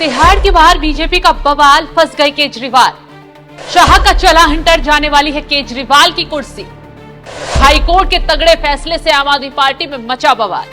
तिहाड़ के बाहर बीजेपी का बवाल, फंस गए केजरीवाल। शाह का चला हंटर जाने वाली है केजरीवाल की कुर्सी। हाईकोर्ट के तगड़े फैसले से आम आदमी पार्टी में मचा बवाल।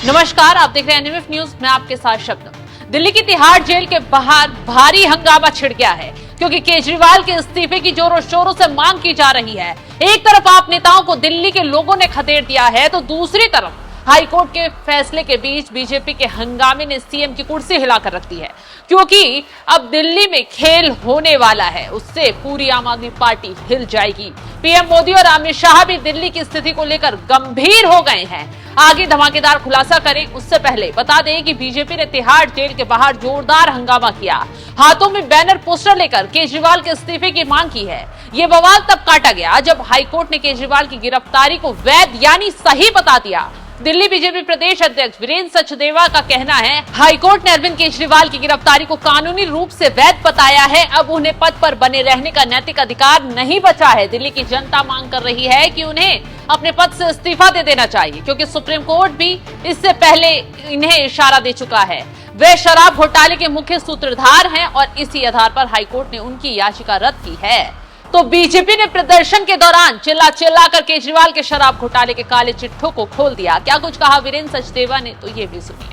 नमस्कार, आप देख रहे हैं एनएमएफ न्यूज, मैं आपके साथ शबनम। दिल्ली की तिहाड़ जेल के बाहर भारी हंगामा छिड़ गया है क्योंकि केजरीवाल के इस्तीफे की जोरों शोरों से मांग की जा रही है। एक तरफ आप नेताओं को दिल्ली के लोगों ने खदेड़ दिया है तो दूसरी तरफ हाईकोर्ट के फैसले के बीच बीजेपी के हंगामे ने सीएम की कुर्सी हिलाकर रख दी है, क्योंकि अब दिल्ली में खेल होने वाला है, उससे पूरी आम आदमी पार्टी हिल जाएगी। पीएम मोदी और अमित शाह भी दिल्ली की स्थिति को लेकर गंभीर हो गए हैं। आगे धमाकेदार खुलासा करें उससे पहले बता दें कि बीजेपी ने तिहाड़ जेल के बाहर जोरदार हंगामा किया। हाथों में बैनर पोस्टर लेकर केजरीवाल के इस्तीफे की मांग की है। ये बवाल तब काटा गया जब हाईकोर्ट ने केजरीवाल की गिरफ्तारी को वैध यानी सही बता दिया। दिल्ली बीजेपी प्रदेश अध्यक्ष वीरेंद्र सचदेवा का कहना है, हाईकोर्ट ने अरविंद केजरीवाल की गिरफ्तारी को कानूनी रूप से वैध बताया है। अब उन्हें पद पर बने रहने का नैतिक अधिकार नहीं बचा है। दिल्ली की जनता मांग कर रही है कि उन्हें अपने पद से इस्तीफा दे देना चाहिए, क्योंकि सुप्रीम कोर्ट भी इससे पहले इन्हें इशारा दे चुका है। वे शराब घोटाले के मुख्य सूत्रधार हैं और इसी आधार पर हाईकोर्ट ने उनकी याचिका रद्द की है। तो बीजेपी ने प्रदर्शन के दौरान चिल्ला चिल्ला कर केजरीवाल के शराब घोटाले के काले चिट्ठों को खोल दिया। क्या कुछ कहा वीरेंद्र सचदेवा ने, तो ये भी सुनिए।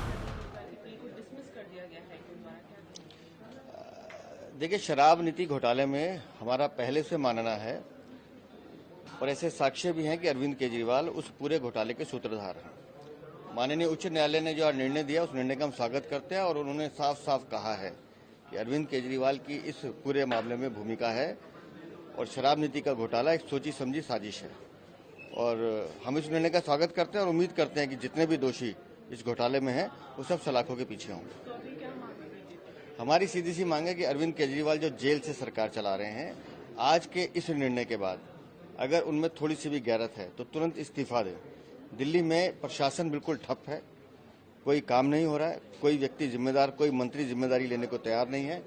देखिए, शराब नीति घोटाले में हमारा पहले से मानना है और ऐसे साक्ष्य भी हैं कि अरविंद केजरीवाल उस पूरे घोटाले के सूत्रधार हैं। माननीय उच्च न्यायालय ने जो निर्णय दिया उस निर्णय का हम स्वागत करते हैं और उन्होंने साफ साफ कहा है कि अरविंद केजरीवाल की इस पूरे मामले में भूमिका है और शराब नीति का घोटाला एक सोची समझी साजिश है। और हम इस निर्णय का स्वागत करते हैं और उम्मीद करते हैं कि जितने भी दोषी इस घोटाले में हैं वो सब सलाखों के पीछे होंगे। हमारी सीधी सी मांग है कि अरविंद केजरीवाल जो जेल से सरकार चला रहे हैं, आज के इस निर्णय के बाद अगर उनमें थोड़ी सी भी गैरत है तो तुरंत इस्तीफा दें। दिल्ली में प्रशासन बिल्कुल ठप है, कोई काम नहीं हो रहा है, कोई व्यक्ति जिम्मेदार, कोई मंत्री जिम्मेदारी लेने को तैयार नहीं है,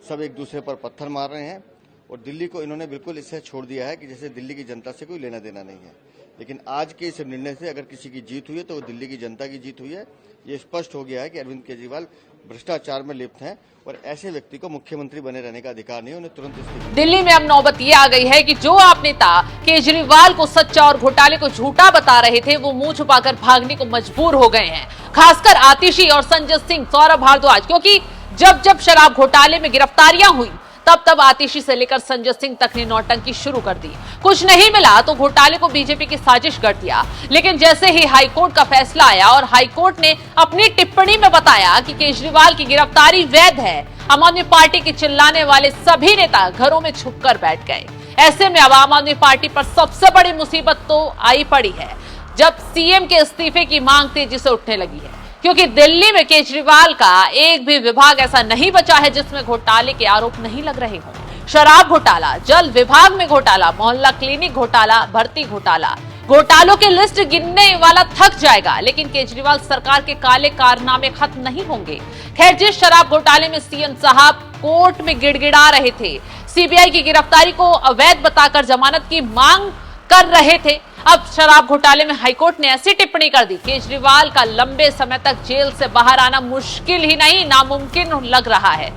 सब एक दूसरे पर पत्थर मार रहे हैं और दिल्ली को इन्होंने बिल्कुल इससे छोड़ दिया है कि जैसे दिल्ली की जनता से कोई लेना देना नहीं है। लेकिन आज के इस निर्णय से अगर किसी की जीत हुई है तो वो दिल्ली की जनता की जीत हुई है। ये स्पष्ट हो गया है कि अरविंद केजरीवाल भ्रष्टाचार में लिप्त हैं और ऐसे व्यक्ति को मुख्यमंत्री बने रहने का अधिकार नहीं है, उन्हें तुरंत इस्तीफा। दिल्ली में अब नौबत ये आ गई है कि जो आप नेता केजरीवाल को सच्चा और घोटाले को झूठा बता रहे थे, वो मुंह छुपाकर भागने को मजबूर हो गए हैं। खासकर आतिशी और संजय सिंह, सौरभ भारद्वाज, क्योंकि जब जब शराब घोटाले में गिरफ्तारियां हुई तब तब आतिशी से लेकर संजय सिंह तक ने नौटंकी शुरू कर दी। कुछ नहीं मिला तो घोटाले को बीजेपी की साजिश कर दिया। लेकिन जैसे ही हाईकोर्ट का फैसला आया और हाईकोर्ट ने अपनी टिप्पणी में बताया कि केजरीवाल की गिरफ्तारी वैध है, आम आदमी पार्टी के चिल्लाने वाले सभी नेता घरों में छुपकर बैठ गए। ऐसे में अब आम आदमी पार्टी पर सबसे बड़ी मुसीबत तो आई पड़ी है जब सीएम के इस्तीफे की मांग तेजी से उठने लगी है, क्योंकि दिल्ली में केजरीवाल का एक भी विभाग ऐसा नहीं बचा है जिसमें घोटाले के आरोप नहीं लग रहे हों। शराब घोटाला, जल विभाग में घोटाला, मोहल्ला क्लिनिक घोटाला, भर्ती घोटाला, घोटालों की लिस्ट गिनने वाला थक जाएगा, लेकिन केजरीवाल सरकार के काले कारनामे खत्म नहीं होंगे। खैर, जिस शराब घोटाले में सीएम साहब कोर्ट में गिड़गिड़ा रहे थे, सीबीआई की गिरफ्तारी को अवैध बताकर जमानत की मांग कर रहे थे, अब शराब घोटाले में हाईकोर्ट ने ऐसी टिप्पणी कर दी, केजरीवाल का लंबे समय तक जेल से बाहर आना मुश्किल ही नहीं नामुमकिन लग रहा है।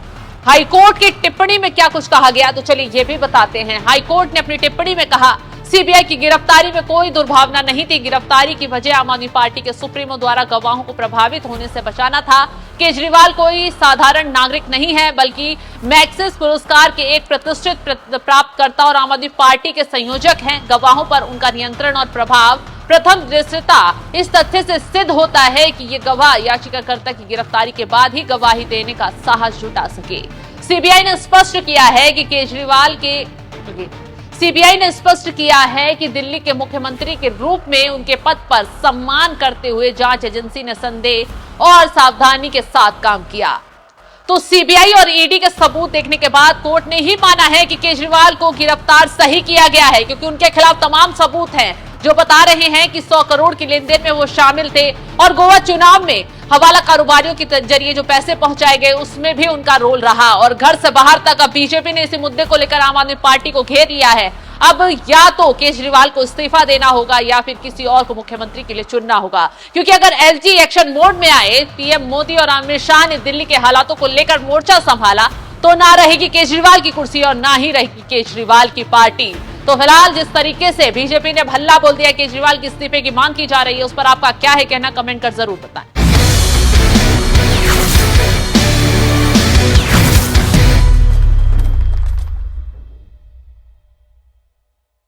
हाईकोर्ट की टिप्पणी में क्या कुछ कहा गया, तो चलिए ये भी बताते हैं। हाईकोर्ट ने अपनी टिप्पणी में कहा, सीबीआई की गिरफ्तारी में कोई दुर्भावना नहीं थी। गिरफ्तारी की वजह आम आदमी पार्टी के सुप्रीमो द्वारा गवाहों को प्रभावित होने से बचाना था। केजरीवाल कोई साधारण नागरिक नहीं है, बल्कि मैग्सेसे पुरस्कार के एक प्रतिष्ठित प्राप्तकर्ता और आम आदमी पार्टी के संयोजक हैं। गवाहों पर उनका नियंत्रण और प्रभाव प्रथम दृष्टया इस तथ्य से सिद्ध होता है कि ये गवाह याचिकाकर्ता की गिरफ्तारी के बाद ही गवाही देने का साहस जुटा सके। सीबीआई ने स्पष्ट किया है कि दिल्ली के मुख्यमंत्री के रूप में उनके पद पर सम्मान करते हुए जांच एजेंसी ने संदेह और सावधानी के साथ काम किया। तो सीबीआई और ईडी के सबूत देखने के बाद कोर्ट ने ही माना है कि केजरीवाल को गिरफ्तार सही किया गया है, क्योंकि उनके खिलाफ तमाम सबूत हैं जो बता रहे हैं कि 100 करोड़ की लेनदेन में वो शामिल थे और गोवा चुनाव में हवाला कारोबारियों के जरिए जो पैसे पहुंचाए गए उसमें भी उनका रोल रहा। और घर से बाहर तक अब बीजेपी ने इसी मुद्दे को लेकर आम आदमी पार्टी को घेर लिया है। अब या तो केजरीवाल को इस्तीफा देना होगा या फिर किसी और को मुख्यमंत्री के लिए चुनना होगा, क्योंकि अगर एलजी एक्शन मोड में आए, पीएम मोदी और अमित शाह ने दिल्ली के हालातों को लेकर मोर्चा संभाला, तो ना रहेगी केजरीवाल की कुर्सी और ना ही रहेगी केजरीवाल की पार्टी। तो फिलहाल जिस तरीके से बीजेपी ने भल्ला बोल दिया केजरीवाल के इस्तीफे की मांग की जा रही है, उस पर आपका क्या है कहना, कमेंट कर जरूर बताएं।